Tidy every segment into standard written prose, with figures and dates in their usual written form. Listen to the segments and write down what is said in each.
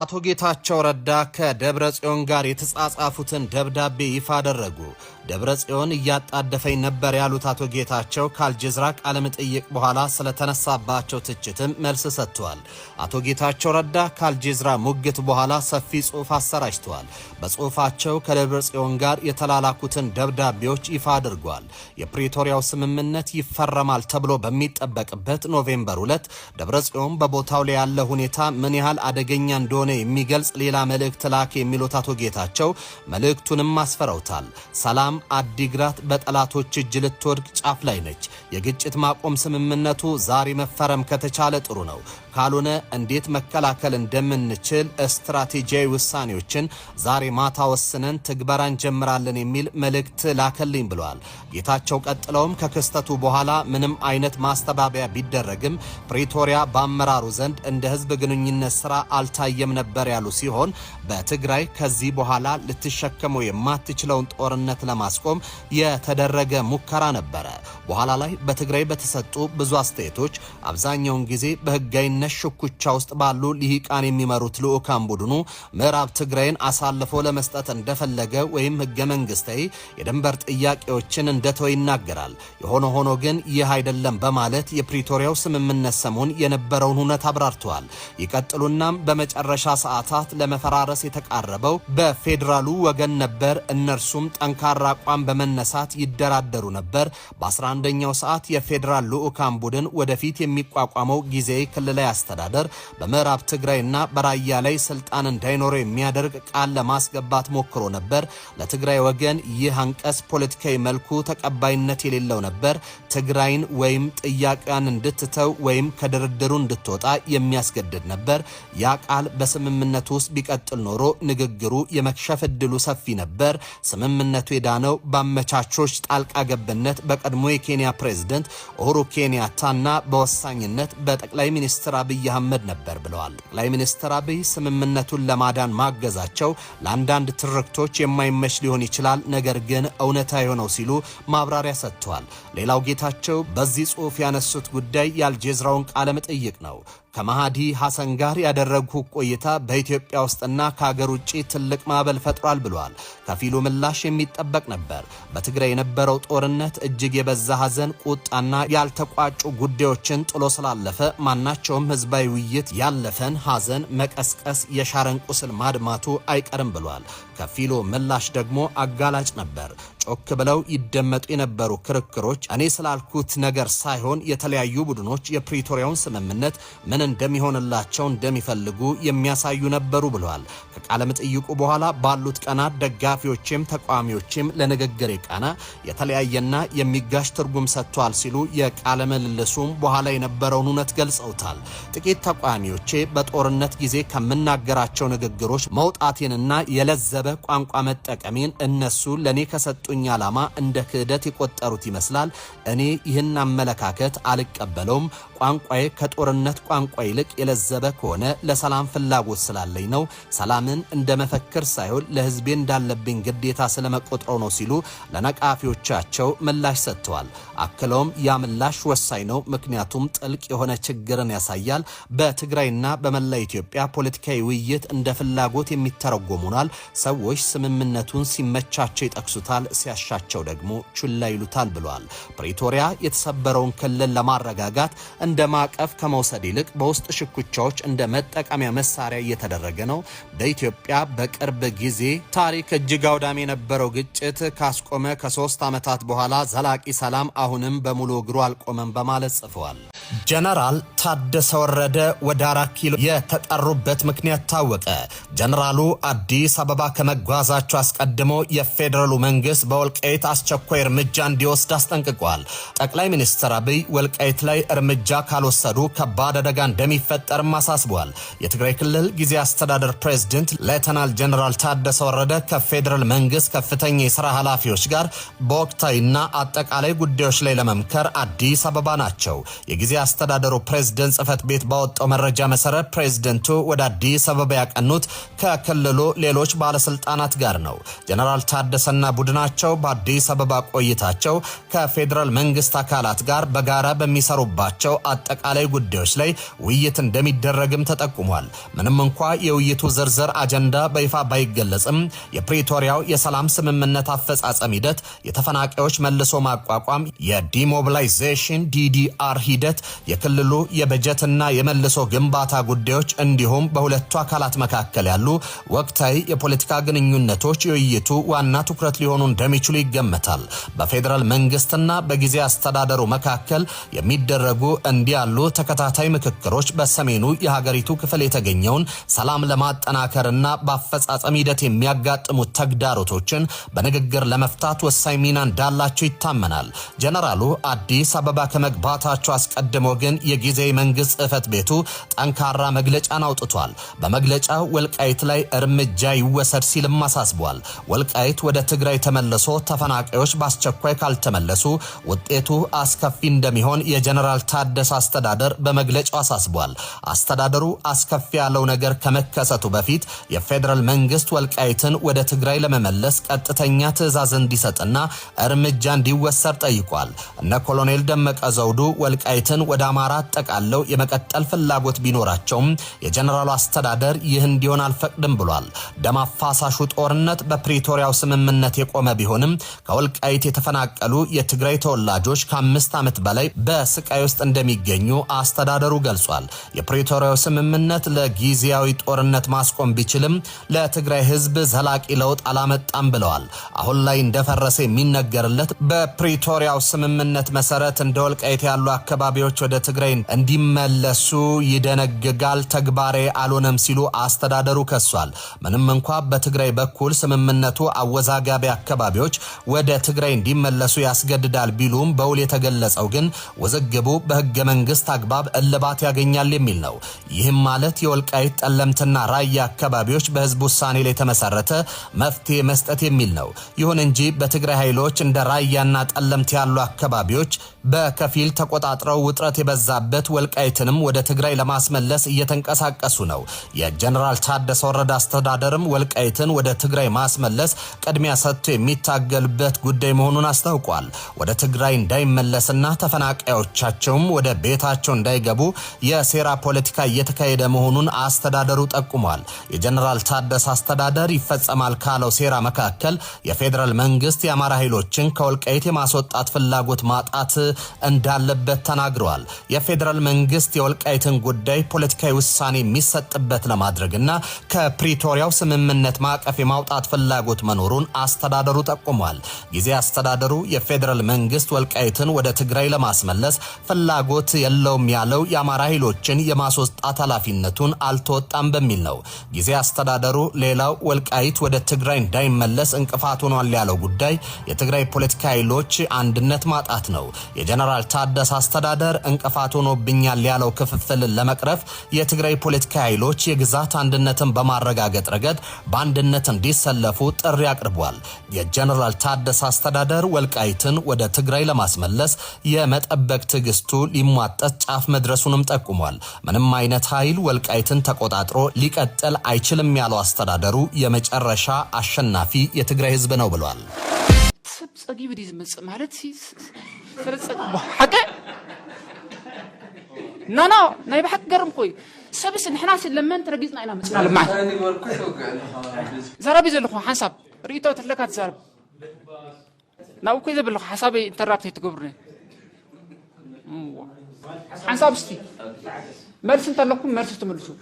አቶ ጌታቸው ረዳ ከደብረ ጽዮን ጋር የተጻጻፉትን ደብዳቤ ይፋ አደረጉ። ደብረ ጽዮን እያጣደፈኝ ነበር ያሉት አቶ ጌታቸው ከአልጀዝራ ቃለ መጠይቅ በኋላ ስለተነሳባቸው ትችትም መልስ ሰጥተዋል። አቶ ጌታቸው ረዳ ከአልጀዝራ ሙግት በኋላ ሰፊ ጽሑፍ አሰራጭተዋል። በጽሑፋቸው ከደብረ ጽዮን ጋር የተላላኩትን ደብዳቤዎች ይፋ አድርጓል። የፕሪቶሪያው ስምምነት ይፈረማል ተብሎ በሚጠበቅበት ኖቬምበር 2 ደብረ ጽዮን በቦታው ላይ ያለ ሁኔታ ምን ያህል አደገኛ እንደሆነ የሚገልጽ ሌላ መልእክት ላክ የሚሉት አቶ ጌታቸው መልእክቱንም አስፈረውታል። ሰላም አዲግራት በጠላቶች እጅ ልትወድቅ ጫፍ ላይ ነች። የግጭት ማቆም ስምምነቱ ዛሬ መፈረም ከተቻለ ጥሩ ነው፣ ካልሆነ እንዴት መከላከል እንደምንችል ስትራቴጂያዊ ውሳኔዎችን ዛሬ ማታ ወስነን ትግበራ እንጀምራለን የሚል መልእክት ላከልኝ ብለዋል። ጌታቸው ቀጥለውም ከክስተቱ በኋላ ምንም አይነት ማስተባበያ ቢደረግም ፕሪቶሪያ በአመራሩ ዘንድ እንደ ህዝብ ግንኙነት ስራ አልታየም ነበር ያሉ ሲሆን በትግራይ ከዚህ በኋላ ልትሸከመው የማትችለውን ጦርነት ለማስቆም የተደረገ ሙከራ ነበረ። በኋላ ላይ በትግራይ በተሰጡ ብዙ አስተያየቶች አብዛኛውን ጊዜ በህጋዊነት ሽኩቻ ውስጥ ባሉ ልሂቃን የሚመሩት ልኡካን ቡድኑ ምዕራብ ትግራይን አሳልፎ ለመስጠት እንደፈለገ ወይም ህገ መንግስታዊ የድንበር ጥያቄዎችን እንደተወ ይናገራል። የሆነ ሆኖ ግን ይህ አይደለም በማለት የፕሪቶሪያው ስምምነት ሰሞን የነበረውን ሁነት አብራርተዋል። ይቀጥሉናም በመጨረሻ ሰዓታት ለመፈራረስ የተቃረበው በፌዴራሉ ወገን ነበር። እነርሱም ጠንካራ አቋም በመነሳት ይደራደሩ ነበር። በ11ኛው ሰዓት የፌዴራል ልኡካን ቡድን ወደፊት የሚቋቋመው ጊዜያዊ ክልላዊ አስተዳደር በምዕራብ ትግራይና በራያ ላይ ስልጣን እንዳይኖረው የሚያደርግ ቃል ለማስገባት ሞክሮ ነበር። ለትግራይ ወገን ይህ አንቀጽ ፖለቲካዊ መልኩ ተቀባይነት የሌለው ነበር። ትግራይን ወይም ጥያቄዋን እንድትተው ወይም ከድርድሩ እንድትወጣ የሚያስገድድ ነበር። ያ ቃል በስምምነቱ ውስጥ ቢቀጥል ኖሮ ንግግሩ የመክሸፍ እድሉ ሰፊ ነበር። ስምምነቱ የዳነው በአመቻቾች ጣልቃ ገብነት በቀድሞ የኬንያ ፕሬዝዳንት ኡሁሩ ኬንያታና በወሳኝነት በጠቅላይ ሚኒስትር አብይ አህመድ ነበር ብለዋል። ጠቅላይ ሚኒስትር አብይ ስምምነቱን ለማዳን ማገዛቸው ለአንዳንድ ትርክቶች የማይመች ሊሆን ይችላል፣ ነገር ግን እውነታ የሆነው ሲሉ ማብራሪያ ሰጥተዋል። ሌላው ጌታቸው በዚህ ጽሑፍ ያነሱት ጉዳይ የአልጀዝራውን ቃለ መጠይቅ ነው። ከማሃዲ ሐሰን ጋር ያደረጉ ቆይታ በኢትዮጵያ ውስጥና ከሀገር ውጪ ትልቅ ማዕበል ፈጥሯል ብለዋል። ከፊሉ ምላሽ የሚጠበቅ ነበር። በትግራይ የነበረው ጦርነት እጅግ የበዛ ሐዘን፣ ቁጣና ያልተቋጩ ጉዳዮችን ጥሎ ስላለፈ ማናቸውም ህዝባዊ ውይይት ያለፈን ሐዘን መቀስቀስ፣ የሻረን ቁስል ማድማቱ አይቀርም ብለዋል። ከፊሉ ምላሽ ደግሞ አጋላጭ ነበር። ጮክ ብለው ይደመጡ የነበሩ ክርክሮች እኔ ስላልኩት ነገር ሳይሆን የተለያዩ ቡድኖች የፕሪቶሪያውን ስምምነት ምን እንደሚሆንላቸው እንደሚፈልጉ የሚያሳዩ ነበሩ ብለዋል። ከቃለ መጠይቁ በኋላ ባሉት ቀናት ደጋፊዎችም ተቃዋሚዎችም ለንግግር ቃና የተለያየና የሚጋሽ ትርጉም ሰጥቷል ሲሉ የቃለ ምልልሱም በኋላ የነበረውን እውነት ገልጸውታል። ጥቂት ተቃዋሚዎቼ በጦርነት ጊዜ ከምናገራቸው ንግግሮች መውጣቴንና የለዘበ ቋንቋ መጠቀሜን እነሱ ለኔ ከሰጡኝ ዓላማ እንደ ክህደት የቆጠሩት ይመስላል። እኔ ይህን አመለካከት አልቀበለውም። ቋንቋዬ ከጦርነት ቋንቋ ይልቅ የለዘበ ከሆነ ለሰላም ፍላጎት ስላለኝ ነው። ሰላምን እንደ መፈክር ሳይሆን ለህዝቤ እንዳለብኝ ግዴታ ስለመቆጥረው ነው ሲሉ ለነቃፊዎቻቸው ምላሽ ሰጥተዋል። አክለውም ያ ምላሽ ወሳኝ ነው፣ ምክንያቱም ጥልቅ የሆነ ችግርን ያሳያል። በትግራይና በመላ ኢትዮጵያ ፖለቲካዊ ውይይት እንደ ፍላጎት የሚተረጎሙናል። ሰዎች ስምምነቱን ሲመቻቸው ይጠቅሱታል፣ ሲያሻቸው ደግሞ ችላ ይሉታል ብለዋል። ፕሪቶሪያ የተሰበረውን ክልል ለማረጋጋት እንደ ማዕቀፍ ከመውሰድ ይልቅ በውስጥ ሽኩቻዎች እንደ መጠቀሚያ መሳሪያ እየተደረገ ነው። በኢትዮጵያ በቅርብ ጊዜ ታሪክ እጅግ አውዳሚ የነበረው ግጭት ካስቆመ ከ3 ዓመታት በኋላ ዘላቂ ሰላም አሁንም በሙሉ እግሩ አልቆመም በማለት ጽፈዋል። ጀነራል ታደሰ ወረደ ወደ 4 ኪሎ የተጠሩበት ምክንያት ታወቀ። ጀነራሉ አዲስ አበባ ከመጓዛቸው አስቀድሞ የፌደራሉ መንግስት በወልቃይት አስቸኳይ እርምጃ እንዲወስድ አስጠንቅቋል። ጠቅላይ ሚኒስትር አብይ ወልቃይት ላይ እርምጃ ካልወሰዱ ከባድ አደጋ እንደሚፈጠርም አሳስቧል። የትግራይ ክልል ጊዜ አስተዳደር ፕሬዝዳንት ሌተናል ጀነራል ታደሰ ወረደ ከፌደራል መንግስት ከፍተኛ የሥራ ኃላፊዎች ጋር በወቅታዊና አጠቃላይ ጉዳዮች ላይ ለመምከር አዲስ አበባ ናቸው። የጊዜ አስተዳደሩ ፕሬዝዳንት ጽህፈት ቤት ባወጣው መረጃ መሰረት ፕሬዝዳንቱ ወደ አዲስ አበባ ያቀኑት ከክልሉ ሌሎች ባለስልጣናት ጋር ነው። ጀነራል ታደሰና ቡድናቸው በአዲስ አበባ ቆይታቸው ከፌደራል መንግስት አካላት ጋር በጋራ በሚሰሩባቸው አጠቃላይ ጉዳዮች ላይ ውይይት እንደሚደረግም ተጠቁሟል። ምንም እንኳ የውይይቱ ዝርዝር አጀንዳ በይፋ ባይገለጽም የፕሪቶሪያው የሰላም ስምምነት አፈጻጸም ሂደት፣ የተፈናቃዮች መልሶ ማቋቋም፣ የዲሞቢላይዜሽን ዲዲአር ሂደት፣ የክልሉ የበጀትና የመልሶ ግንባታ ጉዳዮች እንዲሁም በሁለቱ አካላት መካከል ያሉ ወቅታዊ የፖለቲካ ግንኙነቶች የውይይቱ ዋና ትኩረት ሊሆኑ እንደሚችሉ ይገመታል። በፌደራል መንግስትና በጊዜ አስተዳደሩ መካከል የሚደረጉ እንዲያሉ ተከታታይ ምክክሮች በሰሜኑ የሀገሪቱ ክፍል የተገኘውን ሰላም ለማጠናከርና በአፈጻጸም ሂደት የሚያጋጥሙ ተግዳሮቶችን በንግግር ለመፍታት ወሳኝ ሚና እንዳላቸው ይታመናል። ጀነራሉ አዲስ አበባ ከመግባታቸው አስቀድሞ ግን የጊዜያዊ መንግስት ጽህፈት ቤቱ ጠንካራ መግለጫን አውጥቷል። በመግለጫው ወልቃይት ላይ እርምጃ ይወሰድ ሲልም አሳስቧል። ወልቃይት ወደ ትግራይ ተመልሶ ተፈናቃዮች በአስቸኳይ ካልተመለሱ ውጤቱ አስከፊ እንደሚሆን የጀነራል ታደሰ አስተዳደር በመግለጫው አሳስቧል። አስተዳደሩ አስከፊ ያለው ነገር ከመከሰቱ በፊት የፌደራል መንግስት ወልቃይትን ወደ ትግራይ ለመመለስ ቀጥተኛ ትዕዛዝ እንዲሰጥና እርምጃ እንዲወሰድ ጠይቋል። እነ ኮሎኔል ደመቀ ዘውዱ ወልቃይትን ወደ አማራ አጠቃለው የመቀጠል ፍላጎት ቢኖራቸውም የጀነራሉ አስተዳደር ይህ እንዲሆን አልፈቅድም ብሏል። ደም አፋሳሹ ጦርነት በፕሪቶሪያው ስምምነት የቆመ ቢሆንም ከወልቃይት የተፈናቀሉ የትግራይ ተወላጆች ከ5 ዓመት በላይ በስቃይ ውስጥ እንደሚገኙ አስተዳደሩ ገልጿል። የፕሪቶሪያው ስምምነት ለጊዜያዊ ጦርነት ማስቆም ቢችልም ለትግራይ ህዝብ ዘላቂ ለውጥ አላመጣም ብለዋል። አሁን ላይ እንደፈረሰ የሚነገርለት በፕሪቶሪያው ስምምነት መሰረት እንደ ወልቃይት ያሉ አካባቢዎች ወደ ትግራይ እንዲመለሱ ይደነግጋል፣ ተግባራዊ አልሆነም ሲሉ አስተዳደሩ ከሷል። ምንም እንኳ በትግራይ በኩል ስምምነቱ አወዛጋቢ አካባቢዎች ወደ ትግራይ እንዲመለሱ ያስገድዳል ቢሉም በውል የተገለጸው ግን ውዝግቡ በህገ መንግስት አግባብ እልባት ያገኛል የሚል ነው። ይህም ማለት የወልቃይት ጠለምትና ራያ አካባቢዎች በህዝብ ውሳኔ ላይ የተመሰረተ መፍትሄ መስጠት የሚል ነው። ይሁን እንጂ በትግራይ ኃይሎች እንደ ራያና ጠለምት ያሉ አካባቢዎች በከፊል ተቆጣጥረው ውጥረት የበዛበት ወልቃይትንም ወደ ትግራይ ለማስመለስ እየተንቀሳቀሱ ነው። የጀነራል ታደሰ ወረደ አስተዳደርም ወልቃይትን ወደ ትግራይ ማስመለስ ቅድሚያ ሰጥቶ የሚታገልበት ጉዳይ መሆኑን አስታውቋል። ወደ ትግራይ እንዳይመለስና ተፈናቃዮቻቸውም ወደ ቤታቸው እንዳይገቡ የሴራ ፖለቲካ እየተካሄደ መሆኑን አስተዳደሩ ጠቁሟል። የጀነራል ታደሰ አስተዳደር ይፈጸማል ካለው ሴራ መካከል የፌደራል መንግስት የአማራ ኃይሎችን ከወልቃይት የማስወጣት ፍላጎት ማጣት እንዳለበት ተናግረዋል። የፌደራል መንግስት የወልቃይትን ጉዳይ ፖለቲካዊ ውሳኔ የሚሰጥበት ለማድረግና ከፕሪቶሪያው ስምምነት ማዕቀፍ የማውጣት ፍላጎት መኖሩን አስተዳደሩ ጠቁሟል። ጊዜ አስተዳደሩ የፌደራል መንግስት ወልቃይትን ወደ ትግራይ ለማስመለስ ፍላጎት የለውም ያለው የአማራ ኃይሎችን የማስወጣት ኃላፊነቱን አልተወጣም በሚል ነው። ጊዜ አስተዳደሩ ሌላው ወልቃይት ወደ ትግራይ እንዳይመለስ እንቅፋት ሆኗል ያለው ጉዳይ የትግራይ ፖለቲካ ኃይሎች አንድነት ማጣት ነው። የጀነራል ታደሰ አስተዳደር እንቅፋት ሆኖብኛል ያለው ክፍፍልን ለመቅረፍ የትግራይ ፖለቲካ ኃይሎች የግዛት አንድነትን በማረጋገጥ ረገድ በአንድነት እንዲሰለፉ ጥሪ አቅርቧል። የጀነራል ታደሰ አስተዳደር ወልቃይትን ወደ ትግራይ ለማስመለስ የመጠበቅ ትዕግስቱ ሊሟጠጥ ጫፍ መድረሱንም ጠቁሟል። ምንም አይነት ኃይል ወልቃይትን ተቆጣጥሮ ሊቀጥል አይችልም ያለው አስተዳደሩ የመጨረሻ አሸናፊ የትግራይ ህዝብ ነው ብሏል። ሰብጸጊ ብዲዝ ማለት حق نانا ناي بحق قرم خوي سبس نحنا لما انت رقيزنا الى مسنا لما زرابي زلخو حساب ريتو تلكات زرب ناو كذا بالله حسابي انت رابطي تقبرني حساب ستي مرس انت لكم مرس تملسو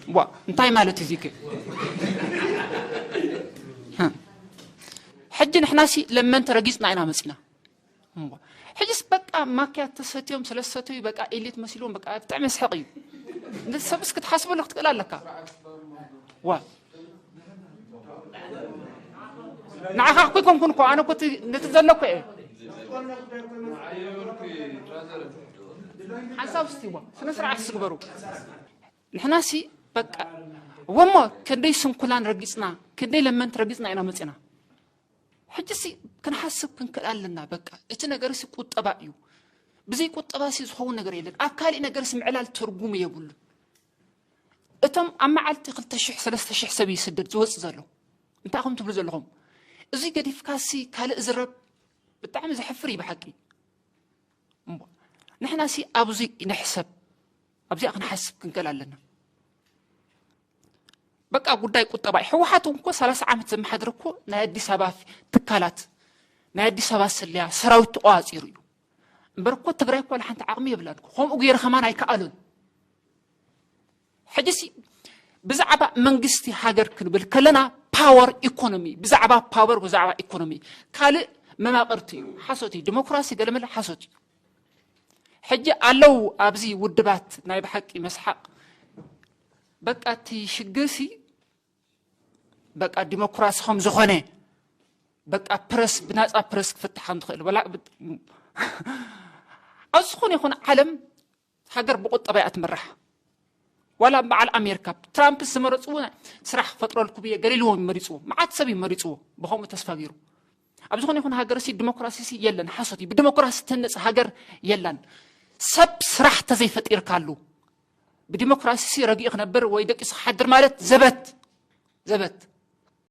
وا انتي مالتي زيك حج نحنا لما انت رقيزنا الى مسنا حجس بقى ما كانت تستيهم سلستوي بقى إليت مسيلون بقى بتعمل سحقي نسبس كتحاسب لك تقول لك وا نعم أخوكم كنكو أنا كنت نتزلقوا إيه حساب استوى سنسرع السكبرو نحنا سي بقى وما كدي سنكلان رقصنا كدي لما انت رقصنا إنا مسنا حجسي كنحسب كنكلالنا بقى اتا نغرسي قطبا እዩ بزي قطبا سي ዝኸው ነገር የለን አካሊ ነገር ስምዕላል ትርጉም የብሉ እቶም አማዓልቲ 2000 3000 ሰብ ይስደድ ዝወጽ ዘሎ እንታኹም ትብሉ ዘለኹም እዚ ገዲፍካሲ ካልእ ዝረብ ብጣዕሚ ዝሕፍር ይብሓቂ نحن سي أبزي نحسب أبزي أخن حسب كنقل لنا بقى قداي قطباي حوحاتهم كو 30 عام زم حدركو نادي سبا تكالات نادي سبا سليا سراوت قواصير يو بركو تግራይ ኮ ለሓንቲ ዓቕሚ ይብላድኩ ኸምኡ ገይረ ኸማን ኣይከኣሉን حجسي بزعبة منجستي حجر كنبل كلنا باور إيكونومي بزعبة باور بزعبة إيكونومي كله ما قرتي حصتي ديمقراطي قال ملا حصتي حجة علو أبزي ودبات نايب حق مسحق بقى تشجسي بقى ديمقراطي هم زخنة بقى برس بناس برس فتحان دخل ولا أزخون يكون علم حجر بقط طبيعة مرح ولا مع الأمريكا ترامب سمرتوه سرح فترة الكوبية قليلهم مريضوه ما عاد سبي مريضوه بهم تسفاجروا أبزخون يكون هاجر سي ديمقراطي يلن حصتي بديمقراطي تنس هاجر يلن سب سرح تزي فتير كالو بديمقراطي رقيق نبر ويدك حدر مالت زبت